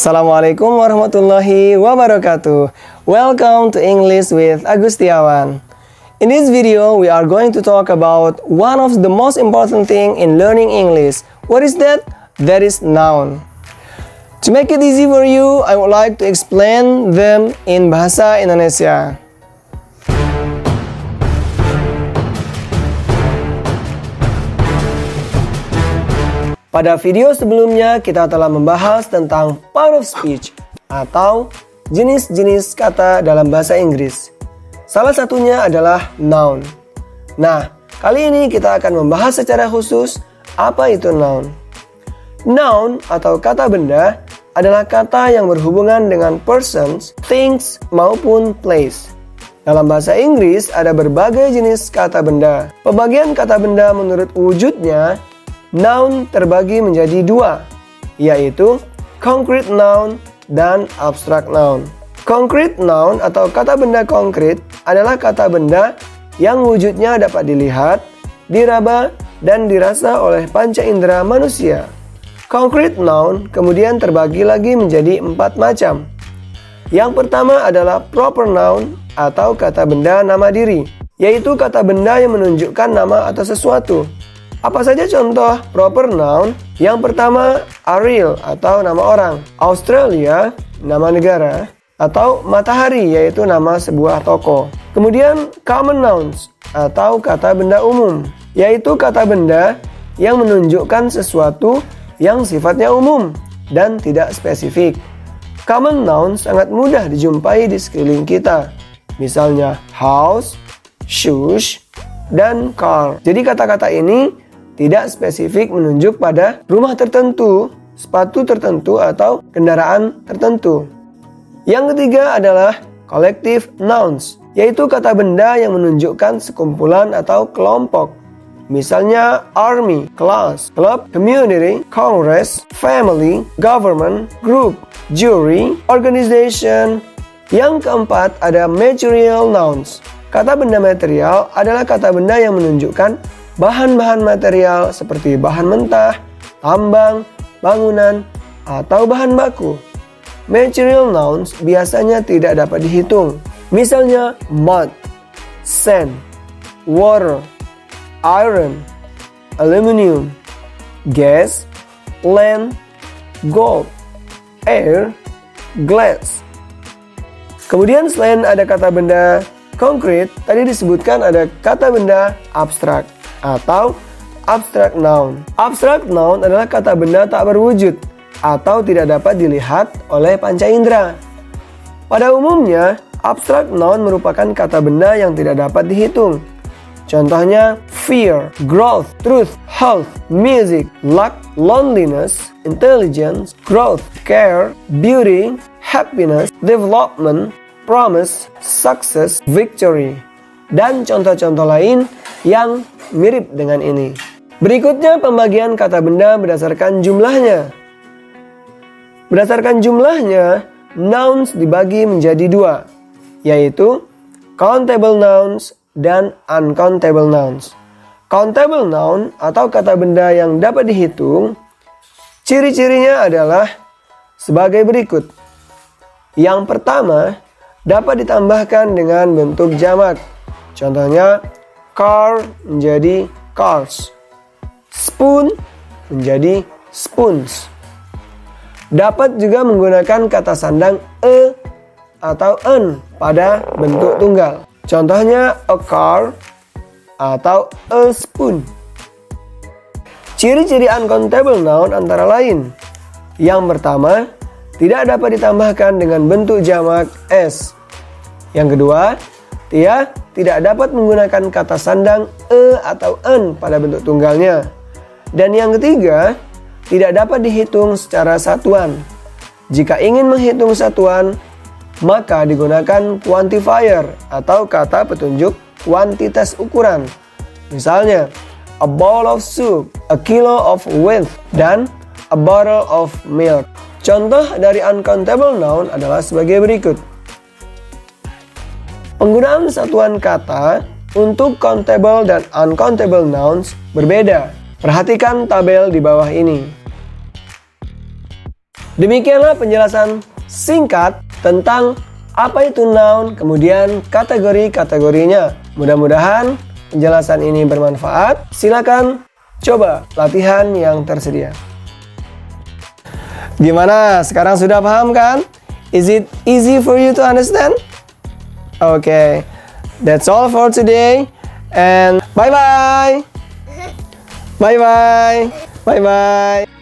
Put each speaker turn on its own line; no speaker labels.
Assalamualaikum warahmatullahi wabarakatuh. Welcome to English with Agustiawan. In this video, we are going to talk about one of the most important thing in learning English. What is that? That is noun. To make it easy for you, I would like to explain them in Bahasa Indonesia. Pada video sebelumnya, kita telah membahas tentang part of speech atau jenis-jenis kata dalam bahasa Inggris. Salah satunya adalah noun. Nah, kali ini kita akan membahas secara khusus apa itu noun. Noun atau kata benda adalah kata yang berhubungan dengan persons, things, maupun place. Dalam bahasa Inggris ada berbagai jenis kata benda. Pembagian kata benda menurut wujudnya, noun terbagi menjadi dua, yaitu concrete noun dan abstract noun. Concrete noun atau kata benda konkret adalah kata benda yang wujudnya dapat dilihat, diraba, dan dirasa oleh panca indera manusia. Concrete noun kemudian terbagi lagi menjadi 4 macam. Yang pertama adalah proper noun atau kata benda nama diri, yaitu kata benda yang menunjukkan nama atau sesuatu. Apa saja contoh proper noun? Yang pertama, Ariel atau nama orang, Australia, nama negara, atau matahari yaitu nama sebuah toko. Kemudian common nouns atau kata benda umum, yaitu kata benda yang menunjukkan sesuatu yang sifatnya umum dan tidak spesifik. Common nouns sangat mudah dijumpai di sekeliling kita, misalnya house, shoes, dan car. Jadi kata-kata ini tidak spesifik menunjuk pada rumah tertentu, sepatu tertentu, atau kendaraan tertentu. Yang ketiga adalah collective nouns, yaitu kata benda yang menunjukkan sekumpulan atau kelompok. Misalnya army, class, club, community, congress, family, government, group, jury, organization. Yang keempat ada material nouns. Kata benda material adalah kata benda yang menunjukkan bahan-bahan material seperti bahan mentah, tambang, bangunan, atau bahan baku. Material nouns biasanya tidak dapat dihitung. Misalnya mud, sand, water, iron, aluminium, gas, land, gold, air, glass. Kemudian selain ada kata benda konkret, tadi disebutkan ada kata benda abstrak atau abstract noun. Abstract noun adalah kata benda tak berwujud atau tidak dapat dilihat oleh panca indera. Pada umumnya, abstract noun merupakan kata benda yang tidak dapat dihitung. Contohnya fear, growth, truth, health, music, luck, loneliness, intelligence, growth, care, beauty, happiness, development, promise, success, victory, dan contoh-contoh lain yang mirip dengan ini. Berikutnya pembagian kata benda berdasarkan jumlahnya. Berdasarkan jumlahnya, nouns dibagi menjadi dua, yaitu countable nouns dan uncountable nouns. Countable noun atau kata benda yang dapat dihitung, ciri-cirinya adalah sebagai berikut. Yang pertama, dapat ditambahkan dengan bentuk jamak. Contohnya, car menjadi cars, spoon menjadi spoons. Dapat juga menggunakan kata sandang e atau en pada bentuk tunggal. Contohnya, a car atau a spoon. Ciri-ciri uncountable noun antara lain. Yang pertama, tidak dapat ditambahkan dengan bentuk jamak s. Yang kedua, dia tidak dapat menggunakan kata sandang e atau en pada bentuk tunggalnya. Dan yang ketiga, tidak dapat dihitung secara satuan. Jika ingin menghitung satuan, maka digunakan quantifier atau kata petunjuk kuantitas ukuran. Misalnya, a bowl of soup, a kilo of wheat, dan a bottle of milk. Contoh dari uncountable noun adalah sebagai berikut. Penggunaan satuan kata untuk countable dan uncountable nouns berbeda. Perhatikan tabel di bawah ini. Demikianlah penjelasan singkat tentang apa itu noun, kemudian kategori-kategorinya. Mudah-mudahan penjelasan ini bermanfaat. Silakan coba latihan yang tersedia. Gimana? Sekarang sudah paham kan? Is it easy for you to understand? Okay, that's all for today. And bye-bye. Bye-bye. Bye-bye.